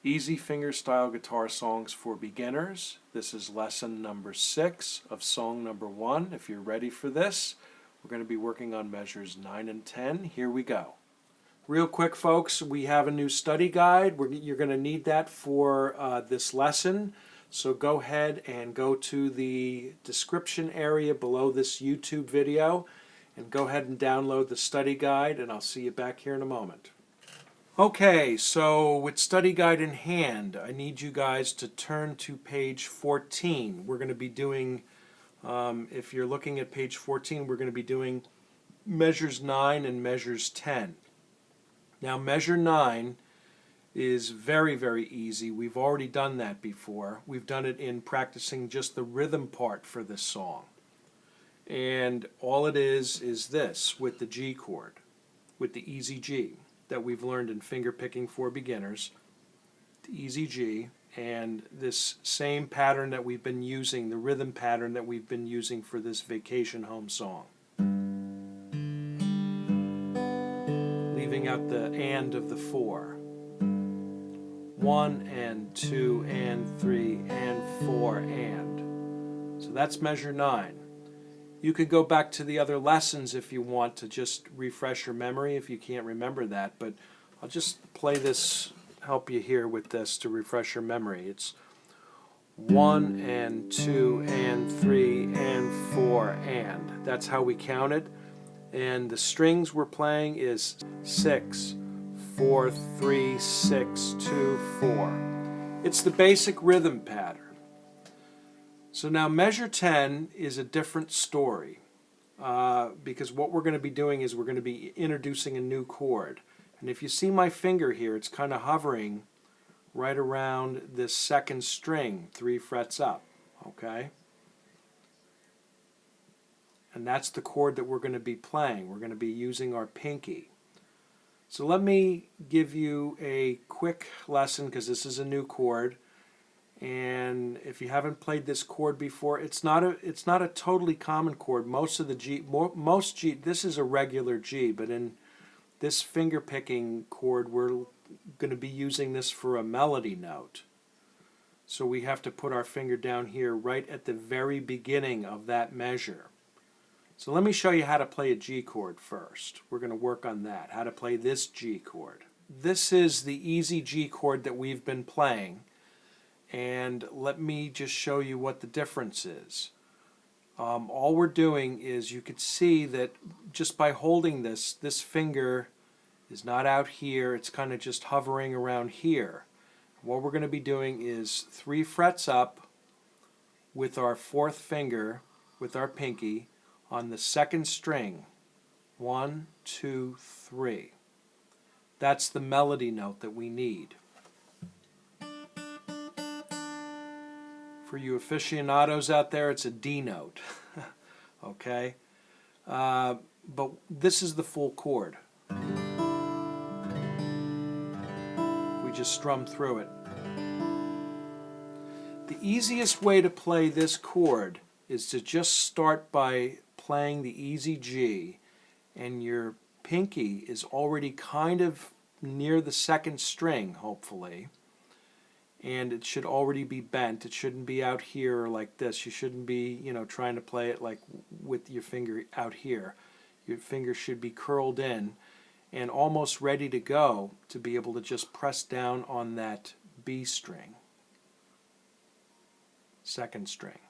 Easy fingerstyle guitar songs for beginners. This is lesson number 6 of song number 1. If you're ready for this, we're going to be working on measures 9 and 10. Here we go. Real quick, folks, we have a new study guide. You're going to need that for this lesson. So go ahead and go to the description area below this YouTube video and go ahead and download the study guide, and I'll see you back here in a moment. Okay, so with study guide in hand, I need you guys to turn to page 14. We're going to be doing, if you're looking at page 14, we're going to be doing measures 9 and measures 10. Now measure 9 is very, very easy. We've already done that before. We've done it in practicing just the rhythm part for this song. And all it is this with the G chord, with the easy G that we've learned in finger picking for beginners, the easy G, and this same pattern that we've been using, the rhythm pattern that we've been using for this vacation home song. Leaving out the and of the 4. 1 and 2 and 3 and 4 and. So that's measure 9. You could go back to the other lessons if you want to just refresh your memory if you can't remember that, but I'll just play this, help you here with this to refresh your memory. It's 1 and 2 and 3 and 4 and. That's how we count it. And the strings we're playing is 6, 4, 3, 6, 2, 4. It's the basic rhythm pattern. So now measure 10 is a different story because what we're going to be doing is we're going to be introducing a new chord. And if you see my finger here, it's kind of hovering right around this second string, 3 frets up, okay? And that's the chord that we're going to be playing. We're going to be using our pinky. So let me give you a quick lesson because this is a new chord. And if you haven't played this chord before, it's not a totally common chord. Most of the most G, this is a regular G, but in this finger picking chord, we're going to be using this for a melody note. So we have to put our finger down here right at the very beginning of that measure. So let me show you how to play a G chord first. We're going to work on that, how to play this G chord. This is the easy G chord that we've been playing. And let me just show you what the difference is. All we're doing is, you could see that just by holding this finger is not out here, it's kind of just hovering around here. What we're going to be doing is 3 frets up with our 4th finger, with our pinky, on the second string. 1, 2, 3. That's the melody note that we need. For you aficionados out there, it's a D note, okay? But this is the full chord. We just strum through it. The easiest way to play this chord is to just start by playing the easy G, and your pinky is already kind of near the second string, hopefully. And it should already be bent. It shouldn't be out here like this. You shouldn't be, trying to play it like with your finger out here. Your finger should be curled in and almost ready to go to be able to just press down on that B string, second string.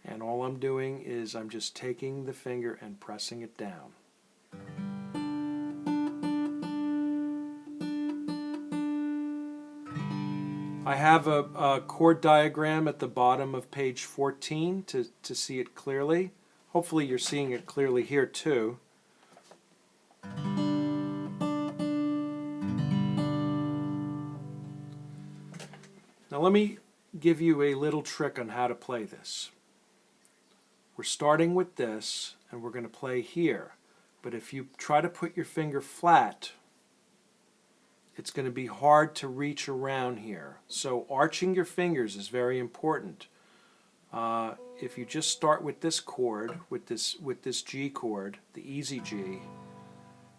And all I'm doing is I'm just taking the finger and pressing it down. I have a chord diagram at the bottom of page 14 to see it clearly. Hopefully you're seeing it clearly here too. Now let me give you a little trick on how to play this. We're starting with this and we're going to play here. But if you try to put your finger flat, it's going to be hard to reach around here. So arching your fingers is very important. If you just start with this chord, with this G chord, the easy G,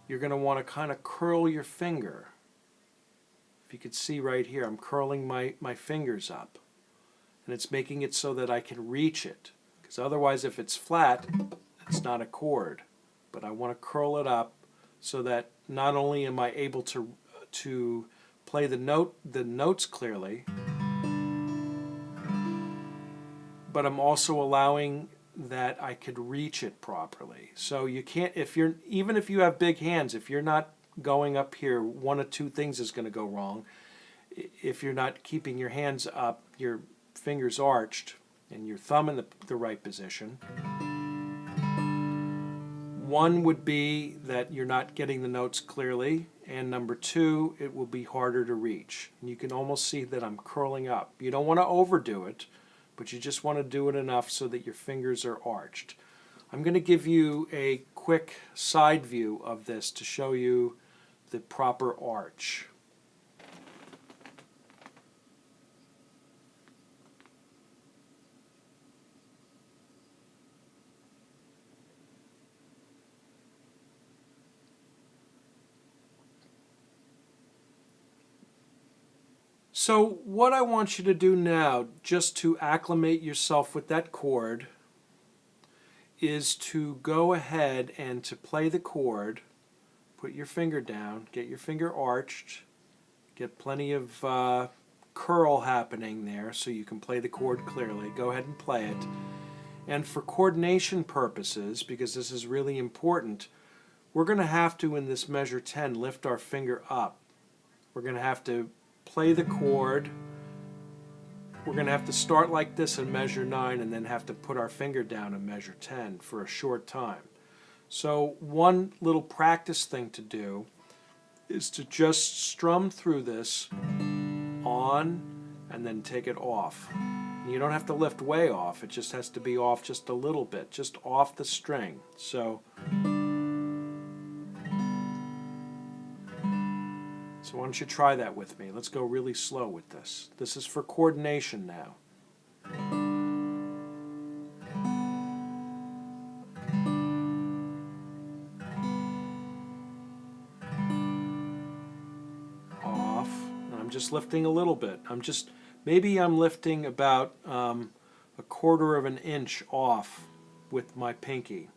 you're going to want to kind of curl your finger if you could see right here, I'm curling my fingers up. And it's making it so that I can reach it. Because otherwise, if it's flat, it's not a chord. But I want to curl it up so that not only am I able to play the notes clearly, but I'm also allowing that I could reach it properly. So you can't, even if you have big hands, if you're not going up here, one of two things is going to go wrong. If you're not keeping your hands up, your fingers arched, and your thumb in the right position. One would be that you're not getting the notes clearly, and number two, it will be harder to reach. And you can almost see that I'm curling up. You don't want to overdo it, but you just want to do it enough so that your fingers are arched. I'm going to give you a quick side view of this to show you the proper arch. So what I want you to do now, just to acclimate yourself with that chord, is to go ahead and to play the chord, put your finger down, get your finger arched, get plenty of curl happening there so you can play the chord clearly. Go ahead and play it. And for coordination purposes, because this is really important, we're going to have to, in this measure 10, lift our finger up. We're going to have to play the chord. We're going to have to start like this in measure 9 and then have to put our finger down in measure 10 for a short time. So one little practice thing to do is to just strum through this on and then take it off. And you don't have to lift way off, it just has to be off just a little bit, just off the string. So why don't you try that with me? Let's go really slow with this. This is for coordination now. Off. And I'm just lifting a little bit. Maybe I'm lifting about a quarter of an inch off with my pinky.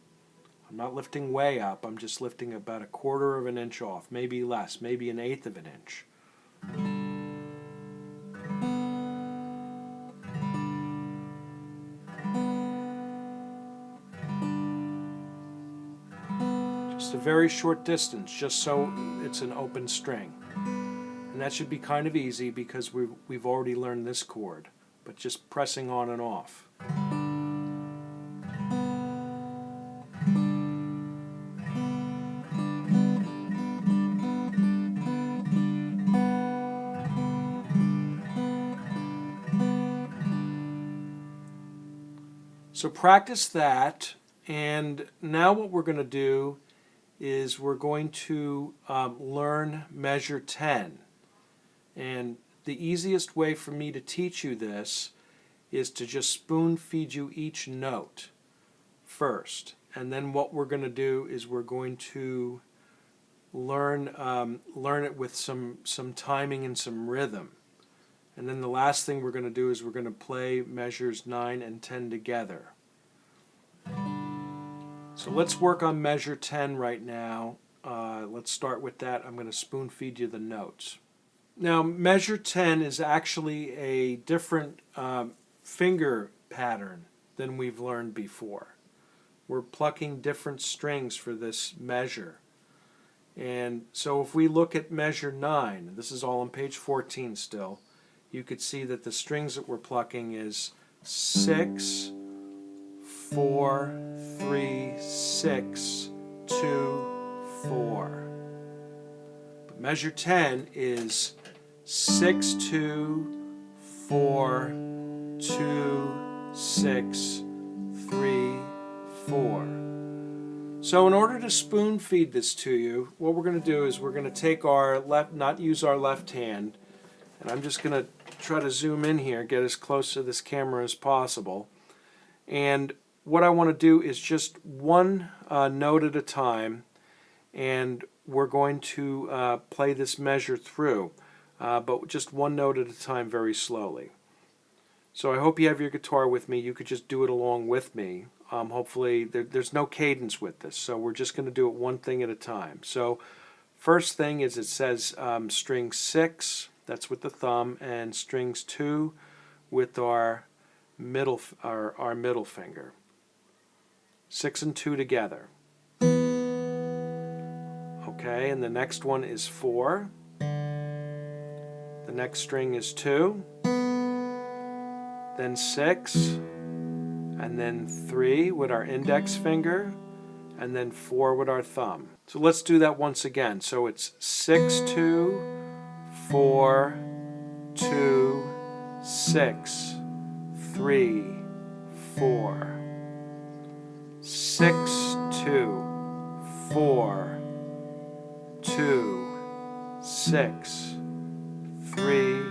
I'm not lifting way up, I'm just lifting about a quarter of an inch off, maybe less, maybe an eighth of an inch. Just a very short distance, just so it's an open string. And that should be kind of easy because we've already learned this chord, but just pressing on and off. So practice that, and now what we're going to do is we're going to learn measure 10. And the easiest way for me to teach you this is to just spoon feed you each note first. And then what we're going to do is we're going to learn it with some timing and some rhythm. And then the last thing we're going to do is we're going to play measures 9 and 10 together. So let's work on measure 10 right now. Let's start with that. I'm going to spoon feed you the notes. Now measure 10 is actually a different finger pattern than we've learned before. We're plucking different strings for this measure. And so if we look at measure 9, this is all on page 14 still, you could see that the strings that we're plucking is 6, 4, 3, 6, 2, 4. But measure 10 is 6, 2, 4, 2, 6, 3, 4. So in order to spoon feed this to you, what we're going to do is we're going to take our not use our left hand, and I'm just going to try to zoom in here, get as close to this camera as possible. And what I want to do is just one note at a time, and we're going to play this measure through. but just one note at a time very slowly. So I hope you have your guitar with me. You could just do it along with me. Hopefully there's no cadence with this, so we're just going to do it one thing at a time. So first thing is it says string 6, that's with the thumb, and strings 2 with our middle finger. 6 and 2 together. Okay, and the next one is 4. The next string is 2. Then 6, and then 3 with our index finger, and then 4 with our thumb. So let's do that once again. So it's 6, 2, 4, 2, 6, 3, 4. 6, 2, 4, 2, 6, 3,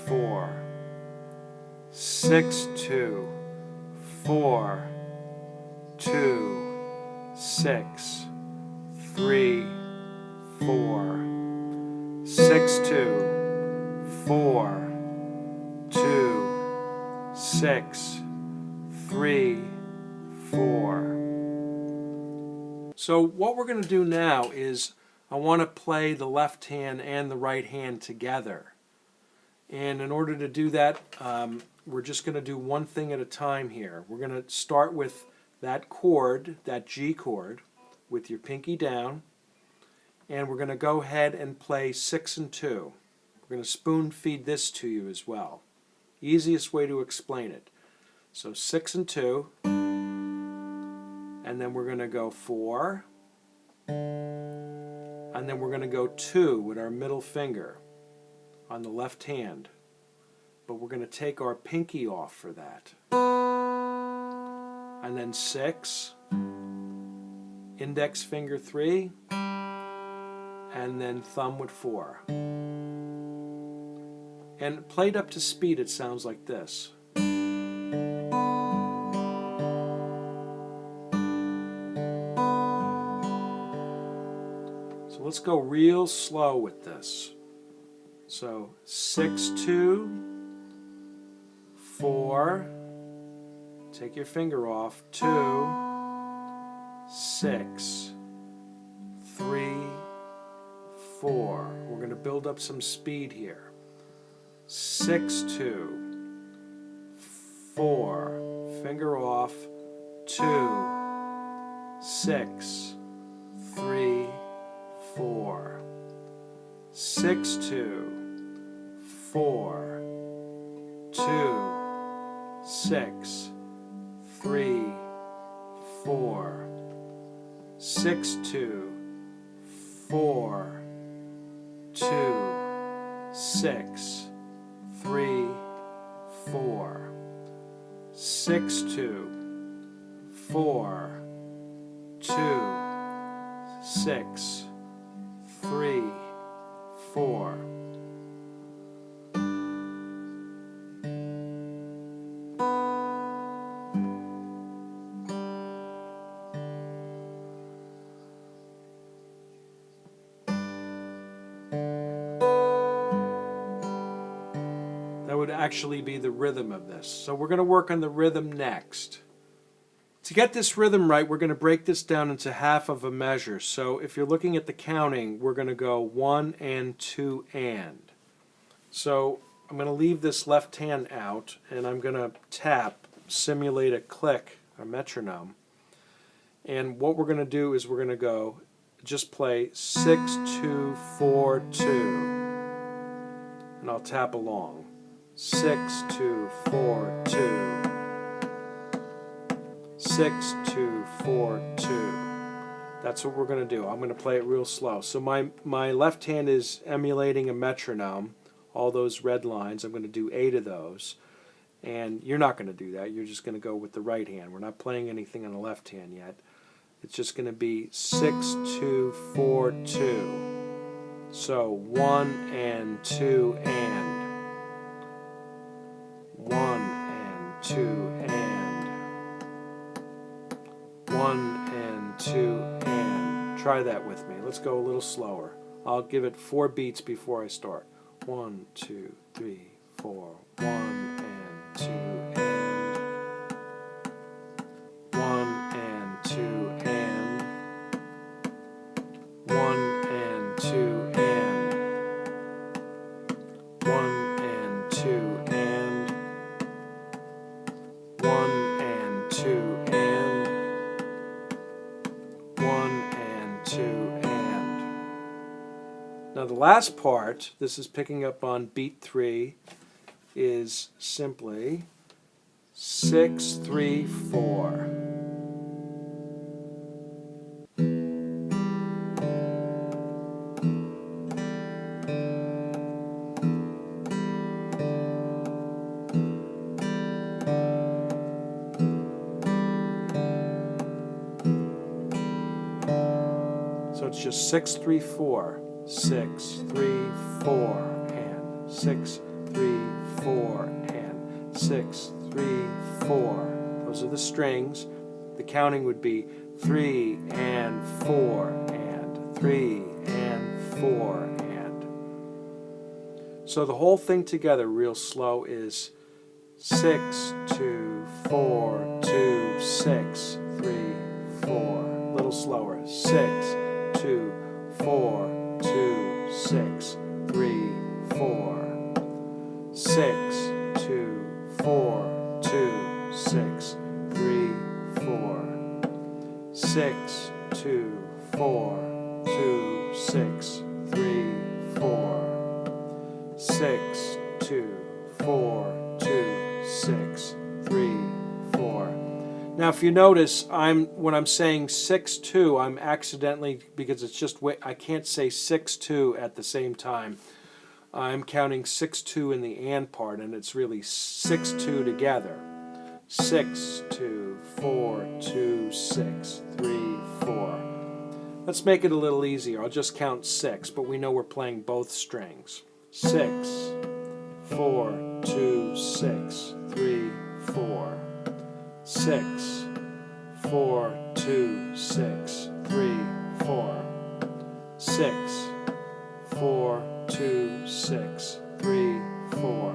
4. 6, 2, 4, 2, 6, 3, 4. 6, 2, 4, 2, 6, 3, 4. So what we're going to do now is I want to play the left hand and the right hand together. And in order to do that, we're just going to do one thing at a time here. We're going to start with that chord, that G chord, with your pinky down. And we're going to go ahead and play 6 and 2. We're going to spoon feed this to you as well. Easiest way to explain it. So 6 and 2. And then we're going to go 4. And then we're going to go 2 with our middle finger on the left hand. But we're going to take our pinky off for that. And then 6, index finger 3, and then thumb with 4. And played up to speed, it sounds like this. So let's go real slow with this. So 6, 2, 4, take your finger off, 2, 6, 3, 4. We're going to build up some speed here. 6, 2, 4, finger off, 2, 6, 3, 4. 6, 2, 4, 2, 6, 3, 4. 6, 2, 4, 2, 6, 3, 4. 6, 2, 4, 2, 6, 3, 4. That would actually be the rhythm of this. So we're going to work on the rhythm next. To get this rhythm right, we're going to break this down into half of a measure. So if you're looking at the counting, we're going to go 1 and 2 and. So I'm going to leave this left hand out, and I'm going to tap, simulate a click, a metronome. And what we're going to do is we're going to go, just play 6, 2, 4, 2. And I'll tap along. 6, 2, 4, 2. 6, 2, 4, 2. That's what we're going to do. I'm going to play it real slow. So my left hand is emulating a metronome, all those red lines. I'm going to do 8 of those. And you're not going to do that. You're just going to go with the right hand. We're not playing anything on the left hand yet. It's just going to be 6, 2, 4, 2. So 1 and 2 and. 1 and 2 and. 1 and 2 and. Try that with me. Let's go a little slower. I'll give it 4 beats before I start. 1, 2, 3, 4. 1 and 2 and 1 and 2 and 1 and 2 and 1 and 2 and 1 and 2 and 1 and 2 and. Now the last part, this is picking up on beat 3, is simply 6, 3, 4. So it's just 6, 3, 4, 6, 3, 4, and 6, 3, 4, and 6, 3, 4. Those are the strings. The counting would be 3 and 4 and 3 and 4 and. So the whole thing together, real slow, is 6, 2, 4, 2, 6, 3, 4. A little slower. 6, 2, 4, 2, 6, 3, 4. 6, 2, 4, 2, 6, 3, 4. 6, 2, 4, 2, 6, 3, 4. 6, 2, 4, 2, 6, 3, 4. Now, if you notice, when I'm saying 6, 2, I'm accidentally, because it's just I can't say 6, 2 at the same time. I'm counting 6, 2 in the and part, and it's really 6, 2 together. 6, 2, 4, 2, 6, 3, 4. Let's make it a little easier. I'll just count 6, but we know we're playing both strings. 6, 4, 2, 6, 3, 4. 6, 4, 2, 6, 3, 4. 6, 4, 2, 6, 3, 4.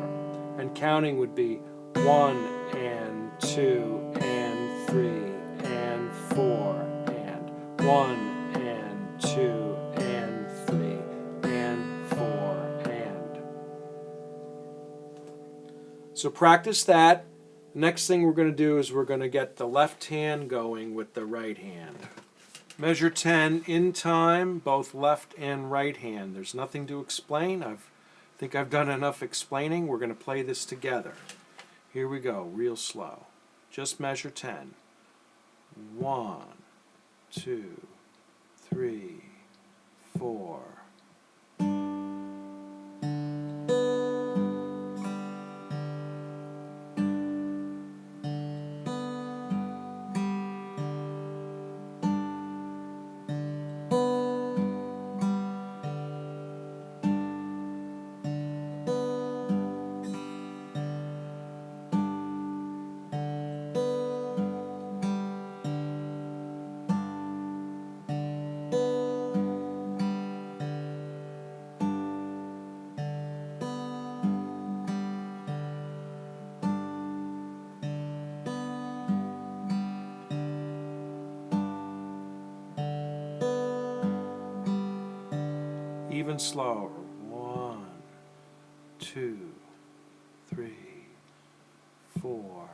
And counting would be 1 and 2 and 3 and 4 and 1 and 2 and 3 and 4 and. So practice that. The next thing we're going to do is we're going to get the left hand going with the right hand. Measure 10 in time, both left and right hand. There's nothing to explain. I think I've done enough explaining. We're going to play this together. Here we go, real slow. Just measure 10. 1, 2, 3, 4. Even slower. 1, 2, 3, 4.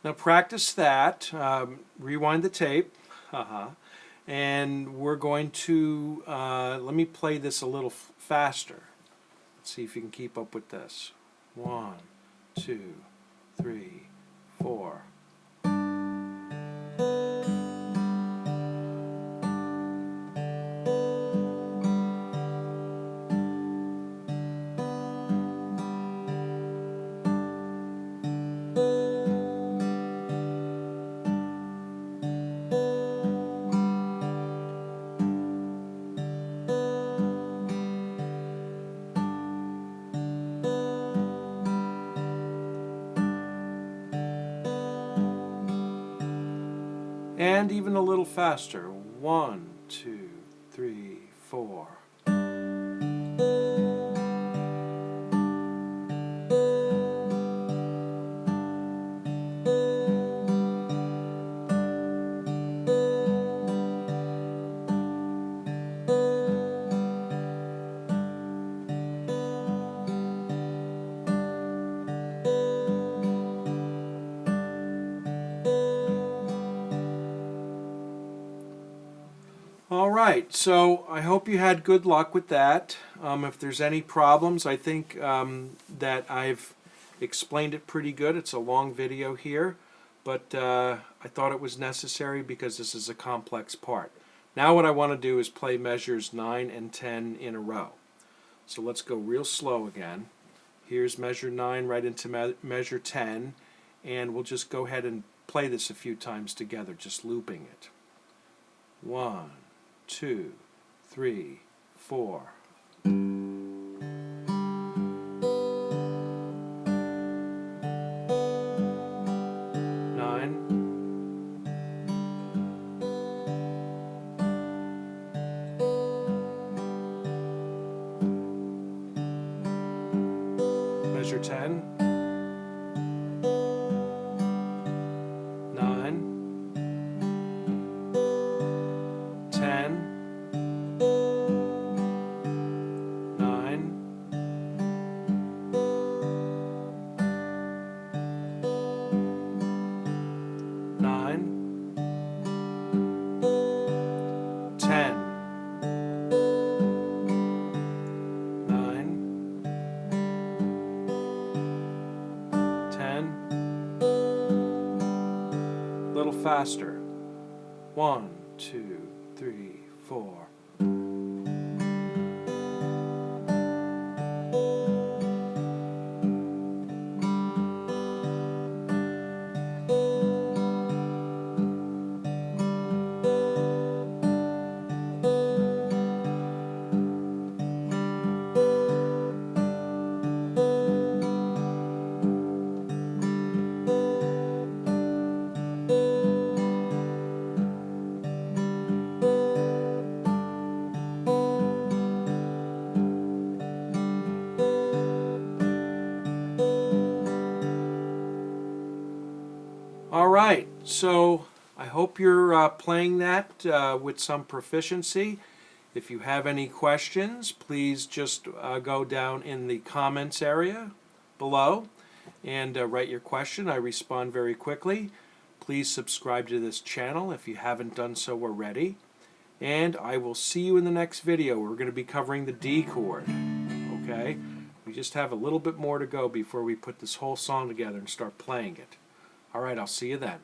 Now practice that. Rewind the tape. and we're going to, let me play this a little faster. Let's see if you can keep up with this. 1, 2, 3, 4. And even a little faster. 1, 2, 3, 4. All right, so I hope you had good luck with that. If there's any problems, I think that I've explained it pretty good. It's a long video here, but I thought it was necessary because this is a complex part. Now what I want to do is play measures 9 and 10 in a row. So let's go real slow again. Here's measure 9 right into measure 10, and we'll just go ahead and play this a few times together, just looping it. 1, 2, 3, 4. 9. Measure 10. 9. 10. 9. 9. 10. 9. 10. A little faster. 1, 2, 3, 4. All right, so I hope you're playing that with some proficiency. If you have any questions, please just go down in the comments area below and write your question. I respond very quickly. Please subscribe to this channel if you haven't done so already. And I will see you in the next video. We're going to be covering the D chord. Okay? We just have a little bit more to go before we put this whole song together and start playing it. All right, I'll see you then.